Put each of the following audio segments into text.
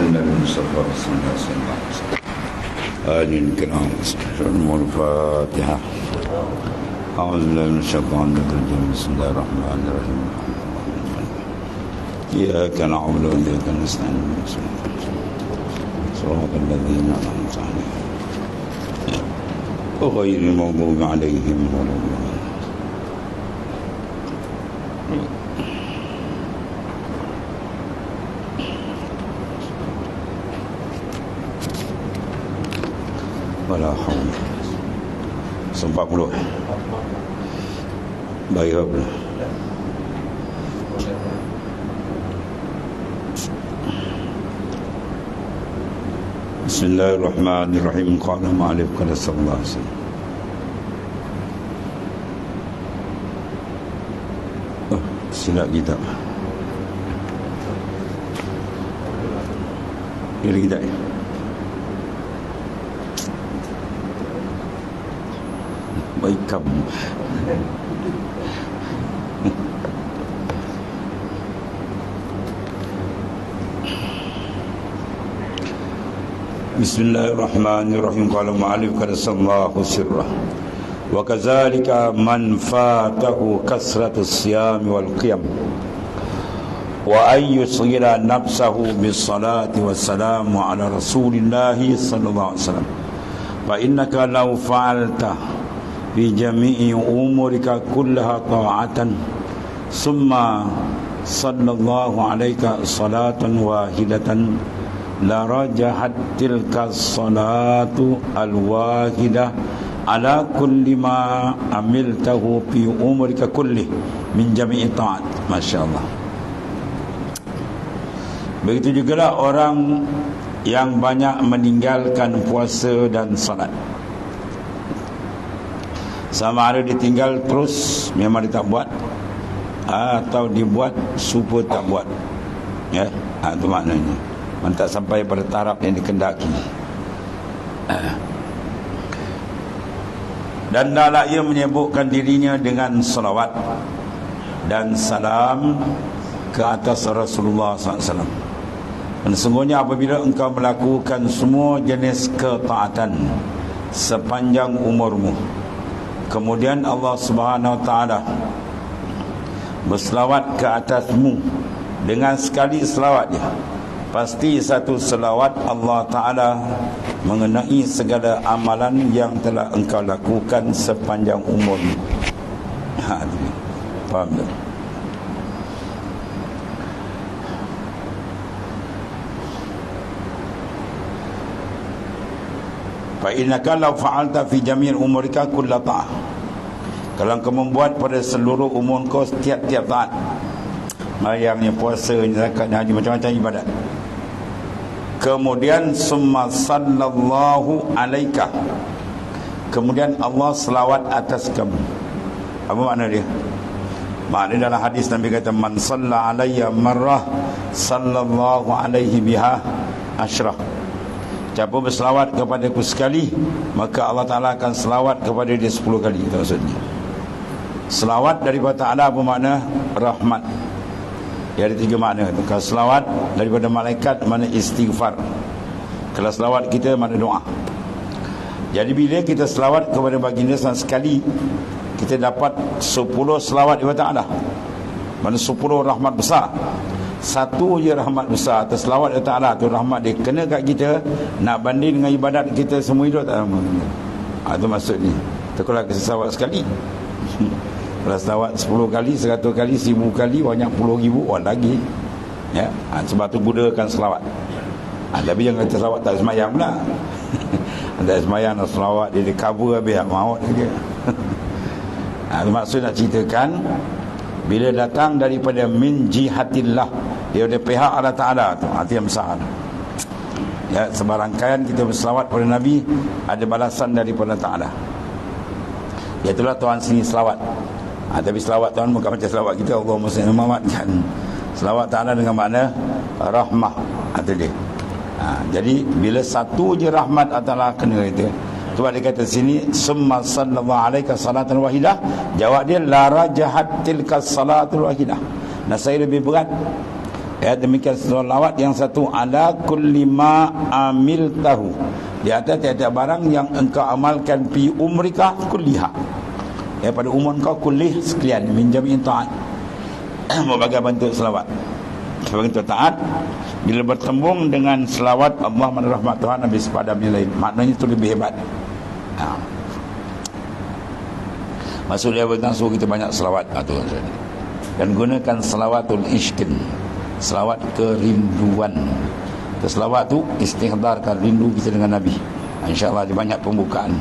النبي المصطفى صلى الله عليه وسلم آل الكرام. الفاتحة. أعوذ بالله من الشيطان الرجيم. بسم الله الرحمن الرحيم. إياك نعبد وإياك نستعين. صراط الذين أنعمت عليهم غير المغضوب عليهم ولا الضالين. ولا حول. 40. Baik apa? Bismillahirrahmanirrahim. Qala ma'alif qala sallallahu alaihi wasallam. Silap kitab. Ini kitab. Baik kamu. Bismillahirrahmanirrahim. Qala ma'alif qala sallallahu sirrah. Wa kadzalika man fatahu kasratus siyam wal qiyam wa ay yusghira nafsahu bis salati was salamu ala rasulillah sallallahu alaihi wasallam fa innaka law fa'alta fi jami'i umurika kullaha ta'atan summa sallallahu alaika salatan wahidatan la rajahat tilka salatu al-wahidah ala kulli ma amiltahu fi umrika kulli min jami'i ta'at. Masya-Allah. Begitu jugalah orang yang banyak meninggalkan puasa dan salat. Sama ada ditinggal terus memang dia tak buat, atau dibuat supaya tak buat. Ya, itu maknanya. Tak sampai pada taraf yang dikendaki. Dan hendaklah ia menyebutkan dirinya dengan salawat dan salam ke atas Rasulullah SAW. Dan sesungguhnya apabila engkau melakukan semua jenis ketaatan sepanjang umurmu, kemudian Allah Subhanahu Wa Taala berselawat ke atasmu dengan sekali selawat dia, pasti satu selawat Allah Ta'ala mengenai segala amalan yang telah engkau lakukan sepanjang umur. Faham tak? Fa innaka law fa'alta fi jami' umurika kulla ta'ah. Kalau engkau membuat pada seluruh umur kau setiap-tiap taat, mayangnya, puasa, zakat, haji, macam-macam ibadat. Kemudian summa sallallahu alaika, kemudian Allah selawat atas kamu. Apa makna dia? Makna dalam hadis Nabi kata, man salla alayya marrah sallallahu alaihi biha asyrah. Siapa berselawat kepada aku sekali, maka Allah Ta'ala akan selawat kepada dia 10 kali. Itu maksudnya. Selawat daripada Ta'ala apa makna? Rahmat. Dia ada 3 makna. Kalau selawat daripada malaikat, makna istighfar. Kalau selawat kita, makna doa. Jadi bila kita selawat kepada baginda sekali, kita dapat 10 selawat daripada Ta'ala. Makna 10 rahmat besar. Satu je rahmat besar atas selawat daripada Ta'ala, tu rahmat dia kena kat kita, nak banding dengan ibadat kita semua hidup tak sama. Itu maksudnya. Kalau kita selawat sekali, kalau selawat 10 kali, 100 kali, 1000 kali, banyak puluh ribu lagi. Ya, sebab tu gunakan selawat. Tapi jangan kata selawat tak semayang pula. Tak semayang nak selawat, dia cover habis maut dia. Maksud nak ceritakan, bila datang daripada min jihatillah, dia ada pihak Allah Ta'ala tu, hati yang besar. Ya, sebarangkaian kita berselawat pada Nabi, ada balasan daripada Ta'ala. Iaitulah Tuhan sini selawat. Tapi selawat Tuhan bukan macam selawat kita, Allahumma salli Muhammad kan. Selawat Ta'ala dengan makna rahmah. Itu dia. Jadi bila satu je rahmat Allah kena itu, sebab dia kata sini summa sallallahu alaika salatan wahidah, jawab dia la rajahat tilka salatul wahidah. Nah, saya lebih berat, Ya, demikian selawat yang satu, ala kulli ma amil tahu, di atas tiap-tiap barang yang engkau amalkan fi umrika kulliha, ya, pada umur kau kullih sekalian, min jami'in ta'at. Berbagai bentuk selawat, sebagai bentuk taat bila bertembung dengan selawat Allah rahmat Tuhan Nabi sepada lain, maknanya itu lebih hebat. Maksud dia bertang suruh kita banyak selawat dan gunakan selawatul ishkin, selawat kerinduan. Selawat tu istihdarkan rindu kita dengan Nabi. InsyaAllah ada banyak pembukaan.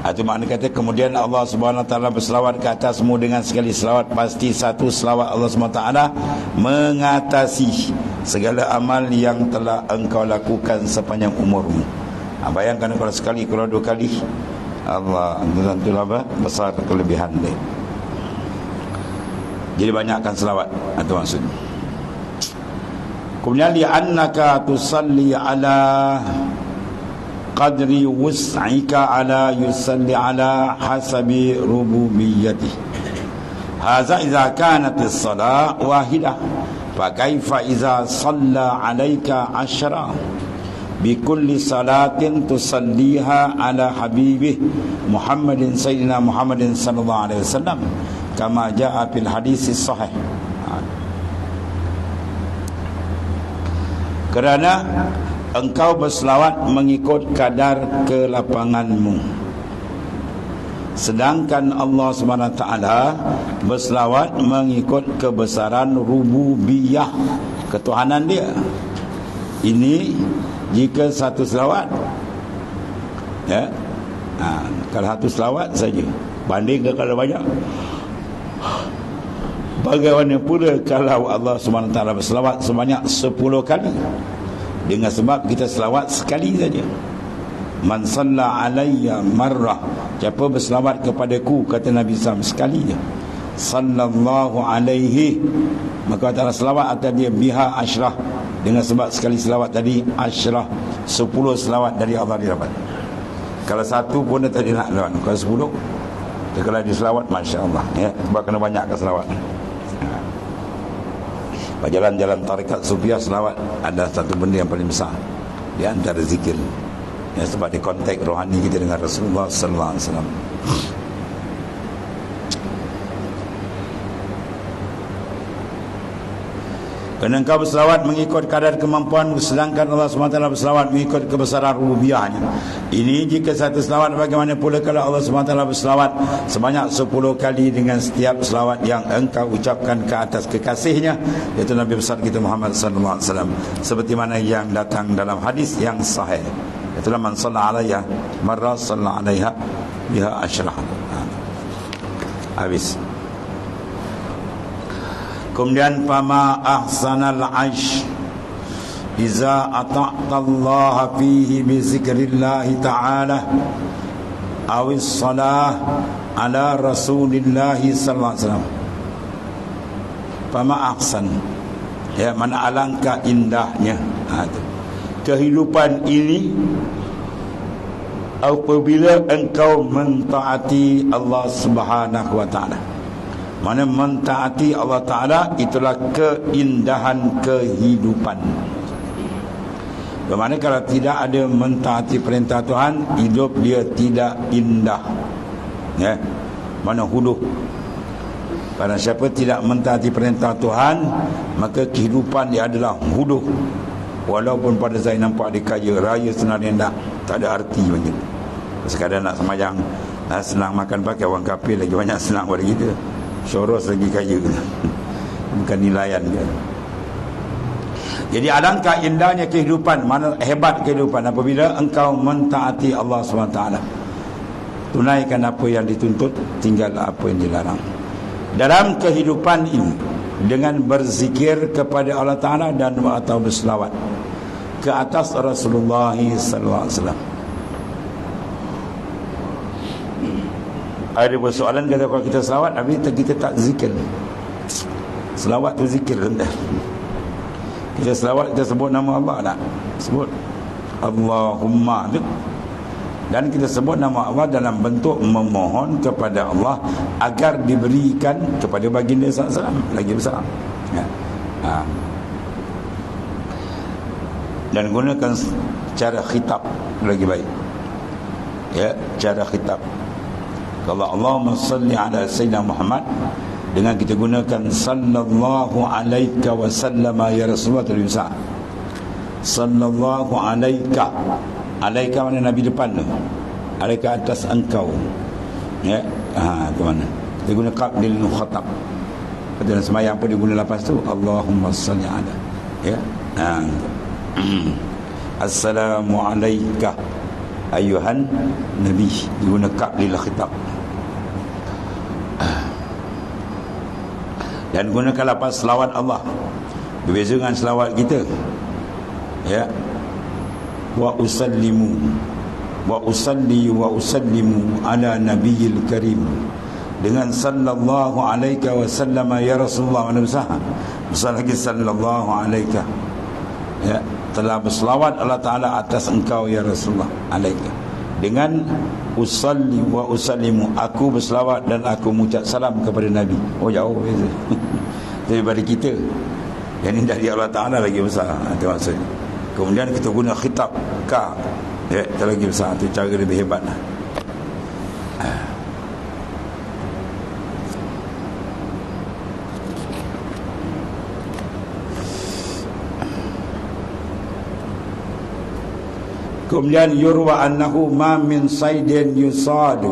Itu makna kata kemudian Allah Subhanahu Wa Taala berselawat ke atasmu dengan sekali selawat, pasti satu selawat Allah Subhanahu Wa Taala mengatasi segala amal yang telah engkau lakukan sepanjang umurmu. Bayangkan kalau sekali, kalau dua kali, Allah tentulah besar kelebihan dia. Jadi banyakkan selawat, itu maksudnya. Kemudian li'annaka tusalli ala qadri wus'ika ala yusalli ala hasabi rububiyyati. Hadza idza kanat as-salah wahidah, fa kaifa idza shalla 'alaika 'ashra bi kulli salatin tusalliha ala habibih Muhammadin sayyidina Muhammadin sallallahu alaihi wasallam kama jaa fil hadis sahih. Kerana engkau berselawat mengikut kadar kelapanganmu, sedangkan Allah SWT berselawat mengikut kebesaran rububiyah, ketuhanan dia. Ini jika satu selawat, ya, kalau satu selawat saja, banding ke kalau banyak. Bagaimana pula kalau Allah SWT berselawat sebanyak 10 kali? Dengan sebab kita selawat sekali saja. Man salla alayya marrah, siapa berselawat kepadaku, kata Nabi SAW, sekali je, sallallahu alaihi, maka Allah selawat atas dia biha asyrah, dengan sebab sekali selawat tadi asyrah, 10 selawat dari Allah didapat. Kalau satu pun dia tak nak lawan, kalau 10 kalau dia selawat, Masya Allah, ya, sebab kena banyakkan selawat. Jalan-jalan tarikat sufiah, selawat adalah satu benda yang paling besar di antara zikir, ya, sebab di konteks rohani kita dengan Rasulullah sallallahu alaihi wasallam. Kerana engkau berselawat mengikut kadar kemampuan, sedangkan Allah SWT berselawat mengikut kebesaran rububiyahnya. Ini jika satu selawat, bagaimana pula kalau Allah SWT berselawat sebanyak 10 kali dengan setiap selawat yang engkau ucapkan ke atas kekasihnya, iaitu Nabi besar kita Muhammad SAW, seperti mana yang datang dalam hadis yang sahih. Itulah man salla alaiha marra salla alaiha biha asyrah. Habis. Kemudian fama ahsanal aish iza ata'ta Allah fihi bi zikrillah ta'ala awis salah ala rasulillah sallallahu alaihi wasallam. Fama ahsan, ya, mana alangkah indahnya kehidupan ini apabila engkau mentaati Allah Subhanahu wa taala. Mana mentaati Allah Ta'ala itulah keindahan kehidupan. Bagaimana kalau tidak ada mentaati perintah Tuhan, hidup dia tidak indah, ya, mana huduh. Karena siapa tidak mentaati perintah Tuhan, maka kehidupan dia adalah huduh. Walaupun pada saya nampak dia kaya raya, sebenarnya tak ada arti macam. Sekadar nak semayang, senang makan pakai, orang kafir lagi banyak senang pada kita. Soros lagi kaya, bukan nilaian dia. Jadi alangkah indahnya kehidupan, mana hebat kehidupan apabila engkau mentaati Allah SWT. Tunaikan apa yang dituntut, tinggal apa yang dilarang. Dalam kehidupan ini, dengan berzikir kepada Allah Ta'ala dan atau berselawat ke atas Rasulullah SAW. Ada persoalan kata kalau kita selawat, habis kita tak zikir. Selawat tu zikir rendah. Kita selawat, kita sebut nama Allah tak? Sebut Allahumma. Dan kita sebut nama Allah dalam bentuk memohon kepada Allah agar diberikan kepada baginda SAW lagi besar. Ya. Dan gunakan cara khitab lagi baik. Ya, cara khitab. Kalau Allahumma salli ala Sayyidina Muhammad, dengan kita gunakan sallallahu alaika wa sallama ya Rasulullah terlebih besar. Sallallahu alaika. Alaika mana Nabi depan tu. Alaika atas engkau. Ya. Ke mana? Dia guna qab lil mukhatab. Pada sembahyang pun dia guna lepas tu Allahumma salli ala. Ya. Assalamu alayka ayuhan nabi, guna qab lil khitab. Dan gunakan lafaz selawat Allah. Berbeza dengan selawat kita. Ya. Wa usallimu wa usalli wa usallimu ala nabiyil karim. Dengan sallallahu alaika wa sallama ya Rasulullah wa nabisaha. Besar lagi sallallahu alaika. Ya, telah berselawat Allah Ta'ala atas engkau ya Rasulullah alaika. Dengan usalli wa usallimu, aku berselawat dan aku mengucap salam kepada Nabi. Oh, jauh beza daripada kita. Yang ini dari Allah Ta'ala lagi besar. Itu maksudnya. Kemudian kita guna khitab ka, ya, itu lagi besar. Itu cara lebih hebat lah. Kemudian yurwa annahu ma min saydin yusadu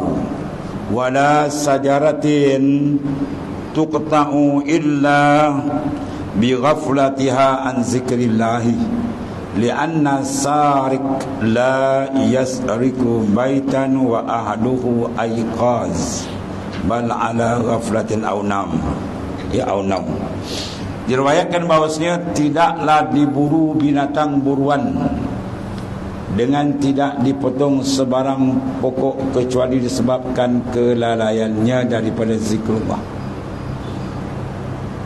wala sajaratin tuqta'u illa bi ghaflatiha an zikrillahi li'anna sarik la yasriku baitan wa ahluhu ayqaz bal ala ghaflatin aw nam. Ya, aw nam. Diriwayatkan bahawasanya tidaklah diburu binatang buruan dengan tidak dipotong sebarang pokok kecuali disebabkan kelalaiannya daripada zikrullah.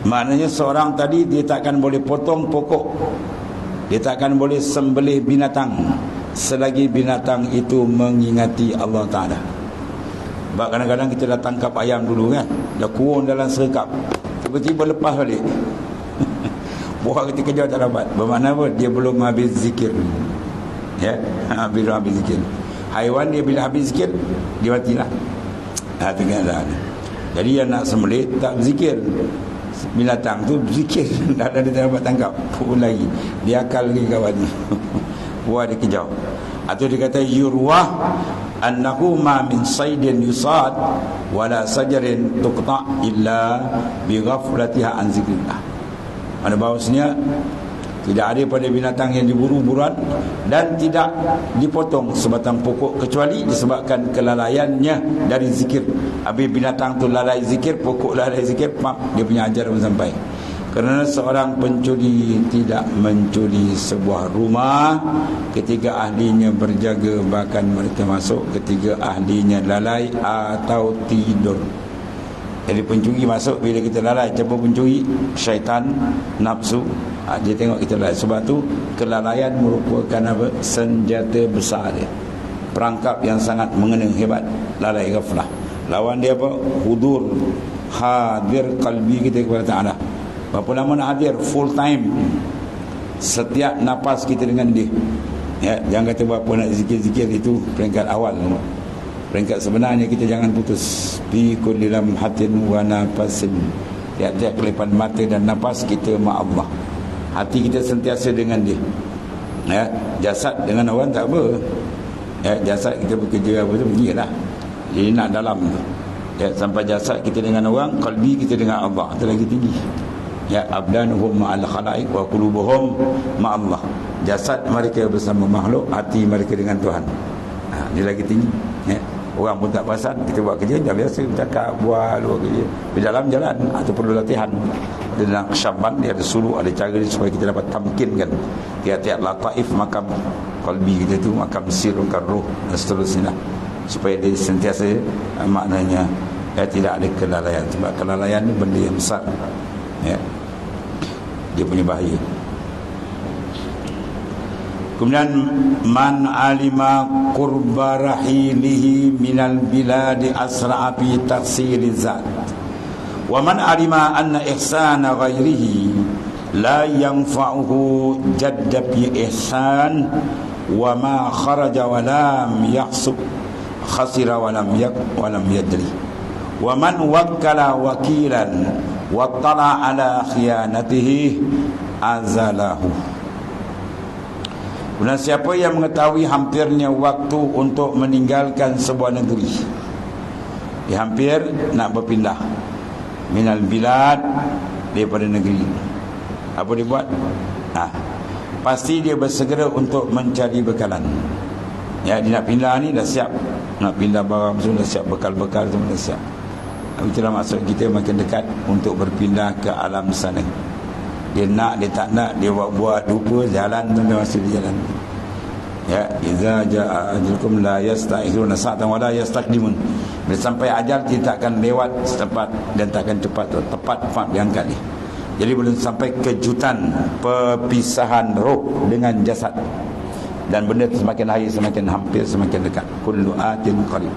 Maknanya seorang tadi dia takkan boleh potong pokok, dia takkan boleh sembelih binatang selagi binatang itu mengingati Allah Ta'ala. Sebab kadang-kadang kita dah tangkap ayam dulu kan, dah kurung dalam serkap, tiba-tiba lepas balik. Buat ketika kerja tak dapat. Bermakna apa? Dia belum habis zikir. Ya, bila habis zikir. Haiwan dia bila habis zikir dia matilah. Tengah. Jadi yang nak sembelih tak berzikir, binatang tu berzikir. Tak ada dia dapat tangkap pun lagi, dia akal lagi kawan. Buat dia kejauh. Atau dia kata yurwah annahu ma min saydin yusad wala sajarin tuqta illa bi ghaflatiha an zikrillah. Mana bahawasanya tidak ada pada binatang yang diburu buruan dan tidak dipotong sebatang pokok kecuali disebabkan kelalaiannya dari zikir. Habis binatang tu lalai zikir, pokok lalai zikir, dia punya ajar pun sampai. Kerana seorang pencuri tidak mencuri sebuah rumah ketika ahlinya berjaga, bahkan mereka masuk ketika ahlinya lalai atau tidur. Jadi pencuri masuk bila kita lalai. Siapa pencuri? Syaitan, nafsu. Dia tengok kita lalai. Sebab tu kelalaian merupakan apa? Senjata besar dia, perangkap yang sangat mengena, hebat. Lalai ghaflah. Lawan dia apa? Hudur, hadir qalbi kita kepada Ta'ala. Berapa lama nak hadir? Full time. Setiap nafas kita dengan dia. Ya, jangan kata berapa nak zikir-zikir, itu peringkat awal. Peringkat sebenarnya kita jangan putus. Fi kulli lamhatin wa nafasin. Tiap-tiap kelipan mata dan nafas kita ma Allah. Hati kita sentiasa dengan dia. Ya, jasad dengan orang tak apa. Ya, jasad kita bekerja apa tu pergilah. Jadi nak dalam tu. Ya, sampai jasad kita dengan orang, qalbi kita dengan Allah. Itu lagi tinggi. Ya, abdanuhum ma'al khalaiq wa qulubuhum ma Allah. Jasad mereka bersama makhluk, hati mereka dengan Tuhan. Ini lagi tinggi. Ya. Orang pun tak perasan, kita buat kerja dah biasa bercakap, buat kerja. Di dalam jalan atau perlu latihan. Dalam syaban dia ada suluk, ada cara dia supaya kita dapat tamkinkan tiap-tiap lataif makam qalbi kita tu, makam sirrukan roh dan seterusnya, supaya dia sentiasa maknanya tidak ada kelalaian. Sebab kelalaian ni benda yang besar. Ya. Dia punya bahaya. Kemudian man alima qurba rahilihi minal biladi asra'a fi taksiri zat. Wa man alima anna ihsana ghairihi la yanfa'uhu jadda bi ihsan wa ma kharaja wa lam yahsub khasira wa lam yadri. Wa man wakkala wakilan wa tala ala khiyanatihi azalahu. Dan siapa yang mengetahui hampirnya waktu untuk meninggalkan sebuah negeri, dia hampir nak berpindah minal bilad, daripada negeri, apa dia buat? Pasti dia bersegera untuk mencari bekalan. Ya, dia nak pindah ni dah siap, nak pindah barang semua dah siap, bekal-bekal semua dah siap. Itulah maksud kita makin dekat untuk berpindah ke alam sana. Dia nak, dia tak nak, dia buat lupa jalan tu, dia masih di jalan. Ya, iza jaa ajalukum la yastakhiruna sa'atan wa la yastaqdimun. Bila sampai ajal kita akan lewat setempat dan tak akan cepat, tepat diangkat ni. Jadi belum sampai kejutan perpisahan roh dengan jasad, dan benda semakin hari semakin hampir, semakin dekat. Kullu atin qarib.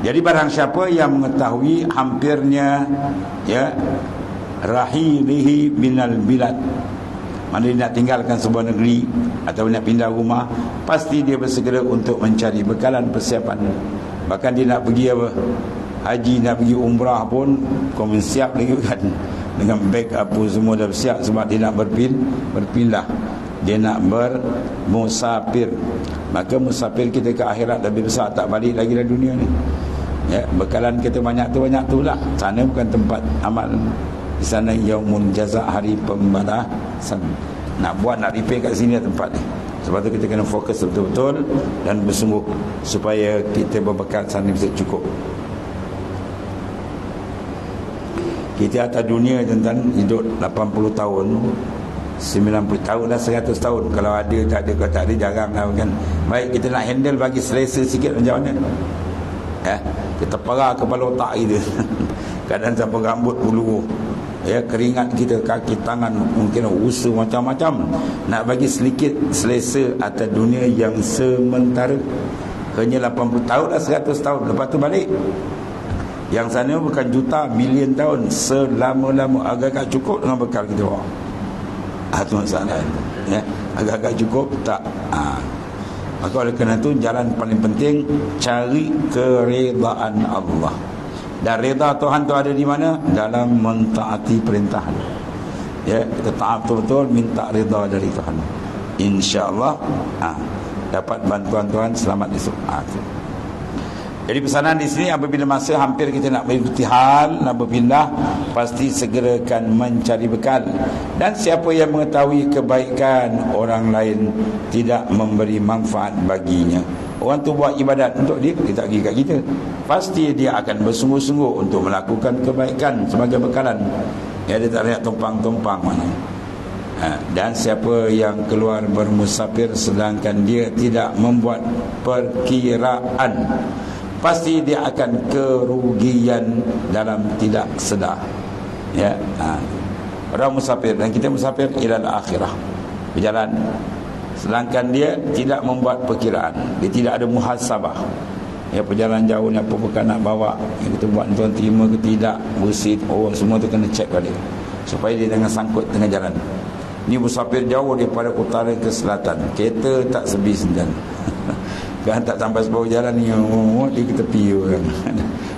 Jadi barang siapa yang mengetahui hampirnya ya rahilihi minal bilad, mana dia nak tinggalkan sebuah negeri atau nak pindah rumah, pasti dia bersegera untuk mencari bekalan persiapan. Bahkan dia nak pergi apa, haji, nak pergi umrah pun kau siap lagi kan, dengan beg apa semua dah siap, sebab dia nak berpindah, dia nak bermusafir. Maka musafir kita ke akhirat lebih besar, tak balik lagi dari dunia ni. Ya, bekalan kita banyak tu lah. Sana bukan tempat amal, di sana yaumul jaza, hari pembalasan. Nak buat, nak repair kat sini tempat ni. Sebab tu kita kena fokus betul-betul dan bersungguh supaya kita berbekal sana bisa cukup. Kita atas dunia tuan-tuan hidup 80 tahun, 90 tahun dan 100 tahun. Kalau ada, tak ada, kalau tak ada, jarang lah kan. Baik, kita nak handle bagi selesa sikit macam mana? Ya, kita parah kepala otak kita. Kadang sampai rambut bulu, ya, keringat kita, kaki tangan, mungkin usaha macam-macam nak bagi sedikit selesa atas dunia yang sementara. Hanya 80 tahun dan 100 tahun, lepas tu balik. Yang sana bukan juta, milion tahun, selama-lama. Agak-agak cukup dengan bekal kita bawa. Itu masalah, ya. Agak-agak cukup tak? Maka oleh kerana itu jalan paling penting cari keredaan Allah. Dan reda Tuhan tu ada di mana? Dalam mentaati perintahan. Ya, kita taat betul-betul, minta reda dari Tuhan. InsyaAllah dapat bantuan Tuhan, selamat esok. Jadi pesanan di sini, apabila masa hampir kita nak beribtihal, nak berpindah, pasti segerakan mencari bekal. Dan siapa yang mengetahui kebaikan orang lain tidak memberi manfaat baginya. Orang tu buat ibadat untuk dia, kita pergi kat kita, pasti dia akan bersungguh-sungguh untuk melakukan kebaikan sebagai bekalan. Ya, dia tak lihat tumpang-tumpang mana. Dan siapa yang keluar bermusafir sedangkan dia tidak membuat perkiraan, pasti dia akan kerugian dalam tidak sedar. Ya, orang musafir, dan kita musafir ilal akhirah, berjalan, sedangkan dia tidak membuat perkiraan, dia tidak ada muhasabah. Ya, perjalanan jauh ni apa bukan nak bawa, yang kita buat tuan terima ke tidak, bersih, semua tu kena cek balik supaya dia jangan sangkut tengah jalan. Ni musafir jauh daripada utara ke selatan, kereta tak sebis dan kan tak sampai sebuah jalan ni, dia ke tepi orang.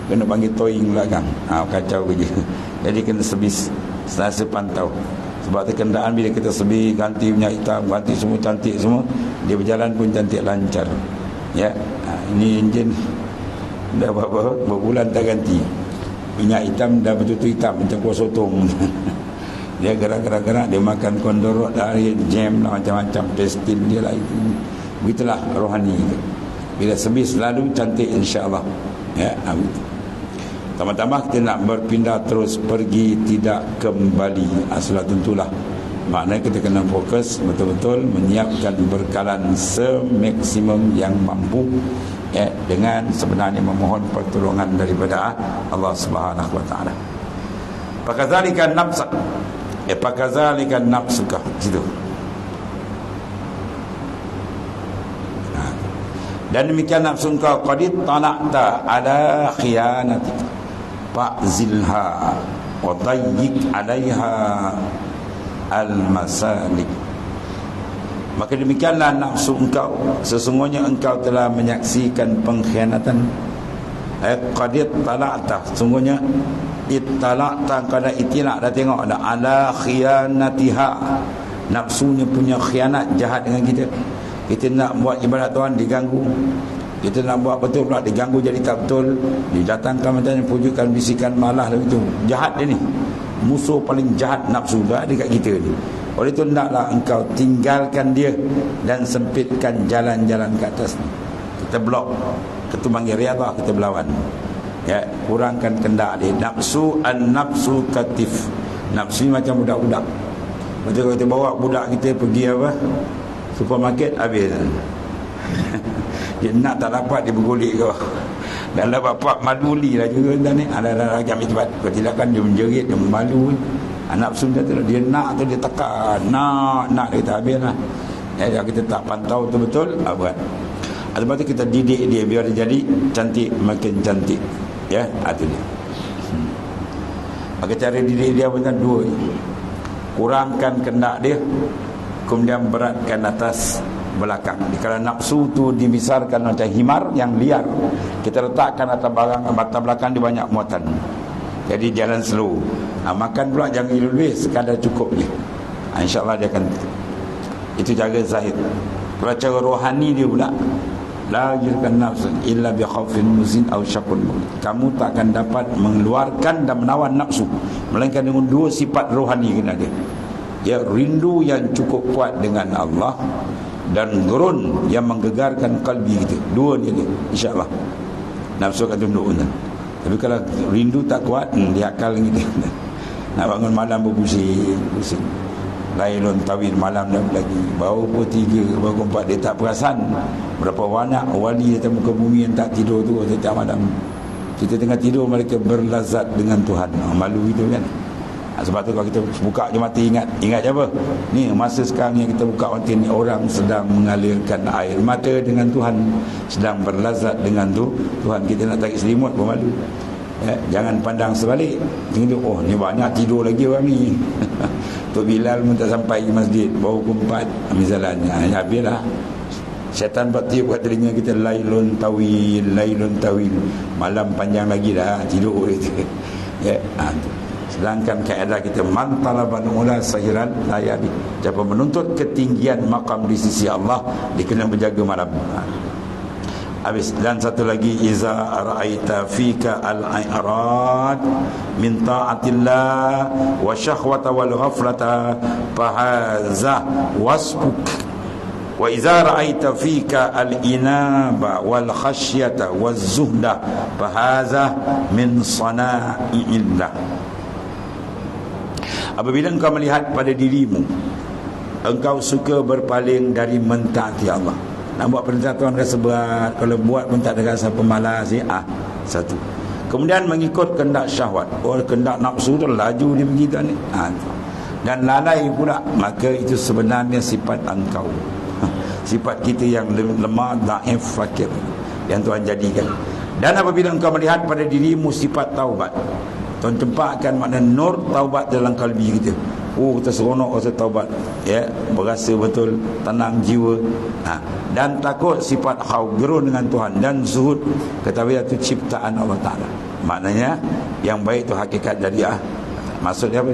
Kena panggil towing belakang. Kacau je. Jadi kena sebis, senasa pantau. Sebab tu kenderaan bila kita sebis, ganti minyak hitam, ganti semua cantik semua, dia berjalan pun cantik lancar. Ya, ini enjin dah berbulan tak ganti. Minyak hitam dah betul-betul hitam macam kuah sotong. Dia gerak-gerak, dia makan kondorok dari jam lah, macam-macam pestil dia lah. Begitulah rohani. Bila sebis selalu cantik, insya-Allah. Ya, tambah-tambah kita nak berpindah terus, pergi tidak kembali. Sudah tentulah. Maknanya kita kena fokus betul-betul menyiapkan berkalan semaksimum yang mampu, ya, dengan sebenarnya memohon pertolongan daripada Allah Subhanahu wa taala. Pakazalika nafsak. Pakazalika nafsuka. Gitu. Dan demikian nafsu engkau qadid talaqta ala khiyanatika fa'zilha wa dayyiq 'alaiha al-masalik. Maka demikianlah nafsu engkau, sesungguhnya engkau telah menyaksikan pengkhianatan. Qadid talaqta, sesungguhnya ittalaqta, kau dah itilak, dah tengok dah ala khiyanatiha, nafsunya punya khianat, jahat dengan kita. Kita nak buat ibadat Tuhan diganggu, kita nak buat betul pula diganggu, jadi tak betul, didatangkan macam pujukan, bisikan malah itu. Jahat dia ni, musuh paling jahat nafsu dah dekat kita ni. Oleh itu hendaklah engkau tinggalkan dia dan sempitkan jalan-jalan ke atas. Kita blok, kita panggil riadah, kita berlawan. Ya, kurangkan kendak dia. Nafsu an-nafsu katif. Nafsu macam budak-budak. Macam kalau kita bawa budak kita pergi apa? Supermarket, habis. Dia nak tak dapat, dia bergolek kau. Dan dapat pak maduli lah juga ni. Ada macam cepat. Kalau tidak kan dia menjerit, dia memalu. Nafsu dia tu, dia nak tu dia tekan, nak dia kata habis lah. Ya, kita tak pantau betul-betul, buat. Sebab tu kita didik dia biar dia jadi cantik, makin cantik. Ya, itu dia. Maka cara didik dia pun dua. Kurangkan kendak dia, kemudian beratkan atas belakang. Kalau nafsu tu dibesarkan macam himar yang liar, kita letakkan atas belakang dia banyak muatan. Jadi jalan slow. Makan pula jangan lebih, sekadar cukup je. InsyaAllah dia akan. Itu jaga zahid. Kalau cara rohani dia pula, la yurkan nafsu illa bi khaufin muzin aw syakun. Kamu tak akan dapat mengeluarkan dan menawan nafsu melainkan dengan dua sifat rohani kena dia. Ya, rindu yang cukup kuat dengan Allah dan gurun yang menggegarkan kalbi kita. Dua ni dia, insya-Allah. Nafsu akan tunduk. Tapi kalau rindu tak kuat, dia akal kita. Nak bangun malam berpusing. Lailun tawil, malam dah lagi. Baru pukul 3, baru 4, dia tak perasan. Berapa banyak wali atas muka bumi yang tak tidur tu setiap malam. Kita tengah tidur, mereka berlazat dengan Tuhan. Malu itu kan. Sebab tu kalau kita buka je mata, ingat apa? Ni masa sekarang yang kita buka mata ni, orang sedang mengalirkan air mata dengan Tuhan, sedang berlazat dengan Tuhan. Kita nak tarik selimut pun malu. Ya, jangan pandang sebalik. Tengok, oh ni banyak tidur lagi orang ni. Tok Bilal pun tak sampai ke masjid, baru pukul 4 misalnya. Habislah. Syaitan buat tiup kat telinga kita, lailun tawil, lailun tawil. Malam panjang lagi dah, tidur kita. Ya, sedangkan kaedah kita, man talaban ula sahiran layali. Siapa menuntut ketinggian makam di sisi Allah, dia kena berjaga malam. Habis. Dan satu lagi, iza ra'aita fika al-i'rad min ta'atillah wa syahwata wal ghaflata fahaza wasbuk, wa iza ra'aita fika al-inaba wal khasyata waz zuhda fahaza min sana'illah. Apabila engkau melihat pada dirimu, engkau suka berpaling dari mentaati Allah. Nak buat perintah Tuhan rasa berat, kalau buat pun tak ada rasa pemalas. Satu. Kemudian mengikut kehendak syahwat. Oh, kehendak nafsu tu laju dia pergi tu ni. Dan lalai pula. Maka itu sebenarnya sifat engkau. Sifat kita yang lemah, dhaif, fakir, yang Tuhan jadikan. Dan apabila engkau melihat pada dirimu sifat taubat, Tuhan tempatkan makna nur taubat dalam kalbi kita. Oh, kita seronok rasa taubat, ya, berasa betul tenang jiwa. Dan takut, sifat khauf, gerun dengan Tuhan, dan zuhud, ketahui itu ciptaan Allah Ta'ala. Maknanya yang baik itu hakikat dari maksudnya apa?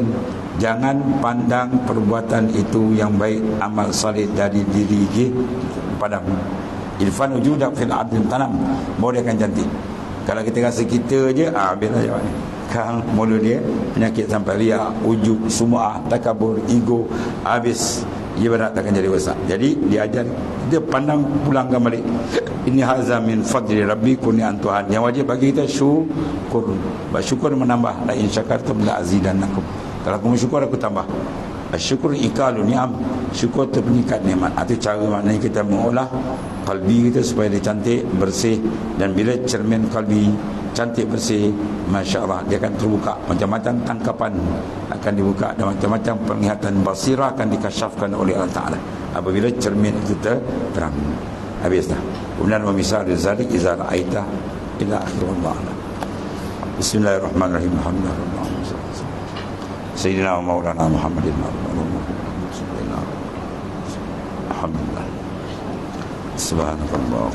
Jangan pandang perbuatan itu yang baik, amal salih dari diri padamu. Irfan wujudak fil abdin tanam, baru dia akan cantik. Kalau kita rasa kita je, habislah jawab ni. Kang mulut dia penyakit sampai riak, ujub, sum'ah, takabur, ego, habis. Ia berat takkan jadi besar. Jadi dia ajar, dia pandang, pulangkan balik. Ini hadza min fadli rabbi, kurniaan Tuhan. Yang wajib bagi kita syukur. Bersyukur menambah. La in syakartum la azidannakum. Kalau kamu syukur, aku tambah. Syukur ikalu ni'am. Syukur itu peningkat nikmat. Itu cara maknanya kita mengolah kalbi kita supaya dia cantik, bersih. Dan bila cermin kalbi cantik, bersih, Masya Allah, dia akan terbuka. Macam-macam tangkapan akan dibuka, dan macam-macam penglihatan basirah akan dikasyafkan oleh Allah Ta'ala apabila cermin itu terang. Habis dah. Kemudian memisal zalik iza ra'aita ila akhir Allah. Bismillahirrahmanirrahim. Alhamdulillah. Sayyidina wa maulana Muhammadin alhamdulillah. Subhanallah.